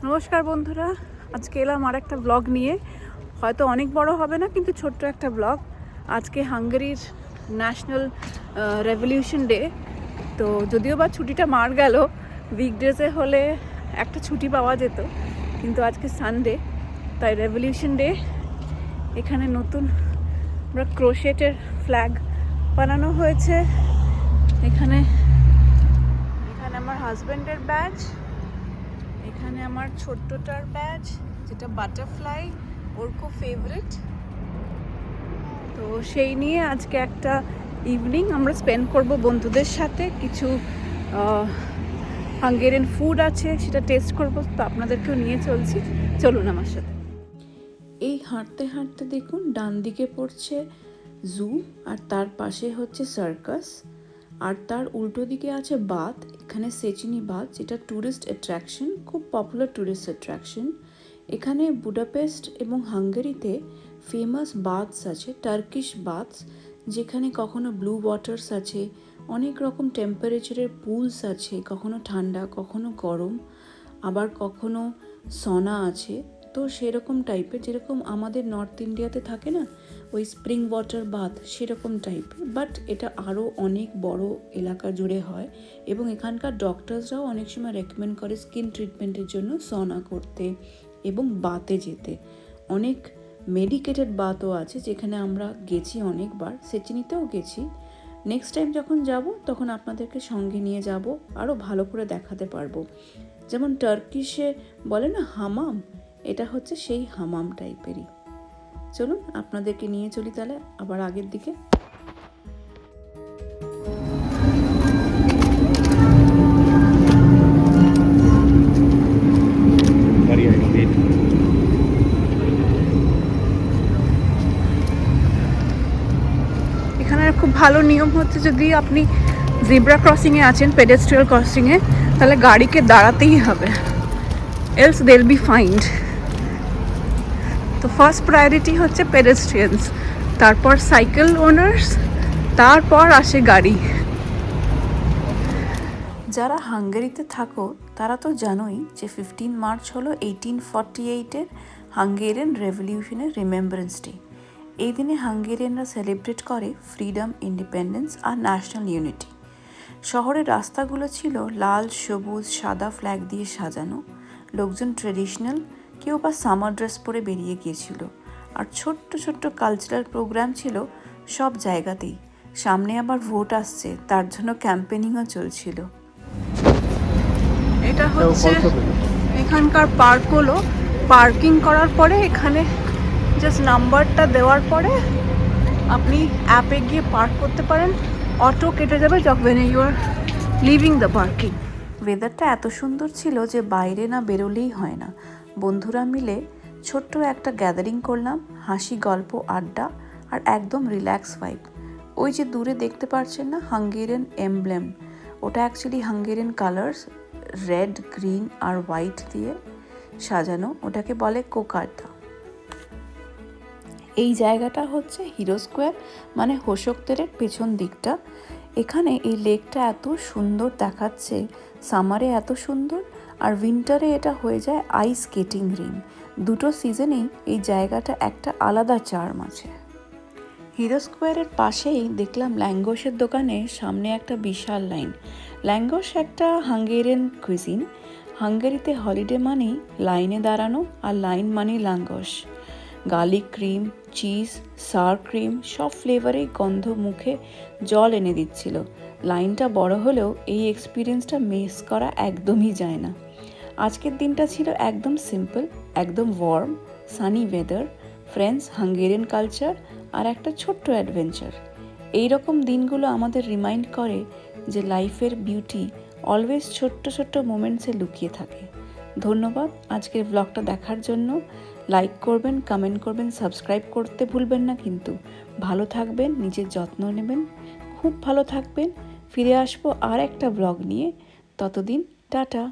নমস্কার বন্ধুরা, আজকে এলাম আর একটা ব্লগ নিয়ে। হয়তো অনেক বড় হবে না, কিন্তু ছোট্ট একটা ব্লগ। আজকে হাঙ্গেরির ন্যাশনাল রেভলিউশন ডে। তো যদিও বা ছুটিটা মার গেল, উইকডেজে হলে একটা ছুটি পাওয়া যেত, কিন্তু আজকে সানডে, তাই রেভলিউশন ডে। এখানে নতুন আমরা ক্রোশেটের ফ্ল্যাগ বানানো হয়েছে। এখানে আমার হাজব্যান্ডের ব্যাচ, এখানে আমার ছোট্টটার ব্যাচ, যেটা বাটারফ্লাই, ওর খুব ফেভারিট। তো সেই নিয়ে আজকে একটা ইভিনিং আমরা স্পেন্ড করব বন্ধুদের সাথে। কিছু হাঙ্গেরিয়ান ফুড আছে, সেটা টেস্ট করব। তো আপনাদেরকেও নিয়ে চলছি, চলুন আমার সাথে। এই হাঁটতে হাঁটতে দেখুন ডান দিকে পড়ছে জু, আর তার পাশে হচ্ছে সার্কাস, আর তার উল্টো দিকে আছে বাথ। এখানে সেচিনি বাথ, যেটা ট্যুরিস্ট অ্যাট্রাকশন, খুব পপুলার ট্যুরিস্ট অ্যাট্রাকশন। এখানে বুডাপেস্ট এবং হাঙ্গেরিতে ফেমাস বাথস আছে, টার্কিশ বাথস, যেখানে কখনো ব্লু ওয়াটার্স আছে, অনেক রকম টেম্পারেচারের পুলস আছে, কখনো ঠান্ডা কখনো গরম, আবার কখনো সনা আছে। তো সেরকম টাইপের, যেরকম আমাদের নর্থ ইন্ডিয়াতে থাকে না ওই স্প্রিং ওয়াটার বাথ, সেরকম টাইপের, বাট এটা আরও অনেক বড় এলাকা জুড়ে হয়। এবং এখানকার ডক্টরসরাও অনেক সময় রেকমেন্ড করে স্কিন ট্রিটমেন্টের জন্য সনা করতে এবং বাতে যেতে। অনেক মেডিকেটেড বাতও আছে, যেখানে আমরা গেছি অনেকবার, সেচিনিতেও গেছি। নেক্সট টাইম যখন যাব তখন আপনাদেরকে সঙ্গে নিয়ে যাব, আরও ভালো করে দেখাতে পারবো। যেমন টার্কিশে বলে না হামাম, এটা হচ্ছে সেই হামাম টাইপেরই। চলুন আপনাদেরকে নিয়ে চলি তাহলে আবার আগের দিকে। এখানে খুব ভালো নিয়ম হচ্ছে, যদি আপনি জিব্রা ক্রসিংয়ে আছেন, পেডেস্ট্রিয়াল ক্রসিংয়ে, তাহলে গাড়িকে দাঁড়াতেই হবে, else they will be fined. তো ফার্স্ট প্রায়োরিটি হচ্ছে পেডেস্ট্রিয়ানস, তারপর সাইকেল ওনার্স, তারপর আসে গাড়ি। যারা হাঙ্গেরিতে থাকো তারা তো জানোই যে 15 মার্চ হলো 1848-এর হাঙ্গেরিয়ান রেভলিউশনের রিমেম্বারেন্স ডে। এই দিনে হাঙ্গেরিয়ানরা সেলিব্রেট করে ফ্রিডম, ইন্ডিপেন্ডেন্স আর ন্যাশনাল ইউনিটি। শহরের রাস্তাগুলো ছিল লাল, সবুজ, সাদা ফ্ল্যাগ দিয়ে সাজানো। লোকজন ট্রেডিশনাল, কেউ বা সামার ড্রেস পরে বেরিয়ে গিয়েছিল। আর ছোট্ট ছোট্ট কালচারাল প্রোগ্রাম ছিল সব জায়গাতেই। সামনে আবার ভোট আসছে, তার জন্য ক্যাম্পেনিংও চলছিল। এটা হচ্ছে এখানকার পার্ক হলো। পার্কিং করার পরে এখানে জাস্ট নাম্বারটা দেওয়ার পরে আপনি অ্যাপে গিয়ে পার্ক করতে পারেন। অটো কেটে যাবে যখন you are leaving the parking. ওয়েদারটা এত সুন্দর ছিল যে বাইরে না বেরোলেই হয় না। বন্ধুরা মিলে ছোট্ট একটা গ্যাদারিং করলাম, হাসি, গল্প, আড্ডা আর একদম রিল্যাক্স ভাইব। ওই যে দূরে দেখতে পাচ্ছেন না হাঙ্গেরিয়ান এমব্লেম, ওটা actually Hungarian colours, red, green আর হোয়াইট দিয়ে সাজানো, ওটাকে বলে কোকার্দা। এই জায়গাটা হচ্ছে হিরো স্কোয়ার, মানে হোশোকতেরের পেছন দিকটা। এখানে এই লেকটা এত সুন্দর দেখাচ্ছে, সামারে এত সুন্দর, আর উইন্টারে এটা হয়ে যায় আইস স্কেটিং রিং। দুটো সিজনেই এই জায়গাটা একটা আলাদা চার্ম আছে। হিরো স্কোয়ারের পাশেই দেখলাম ল্যাঙ্গোসের দোকানে সামনে একটা বিশাল লাইন। ল্যাঙ্গোস একটা হাঙ্গেরিয়ান কুইজিন। হাঙ্গেরিতে হলিডে মানেই লাইনে দাঁড়ানো, আর লাইন মানেই ল্যাঙ্গোস। Garlic cream, cheese, sour cream, সব ফ্লেভারেই গন্ধ মুখে জল এনে দিচ্ছিল। লাইনটা বড় হলেও এই এক্সপিরিয়েন্সটা মিস করা একদমই যায় না। আজকের দিনটা ছিল একদম সিম্পল, একদম warm, sunny weather, friends, Hungarian culture আর একটা ছোট্ট অ্যাডভেঞ্চার। এই রকম দিনগুলো আমাদের রিমাইন্ড করে যে লাইফের বিউটি অলওয়েজ ছোট্ট ছোট্ট মোমেন্টসে লুকিয়ে থাকে। ধন্যবাদ আজকের ব্লগটা দেখার জন্য। লাইক করবেন, কমেন্ট করবেন, সাবস্ক্রাইব করতে ভুলবেন না কিন্তু। ভালো থাকবেন, নিজের যত্ন নেবেন, খুব ভালো থাকবেন। ফিরে আসবো আর একটা ব্লগ নিয়ে, ততদিন টাটা।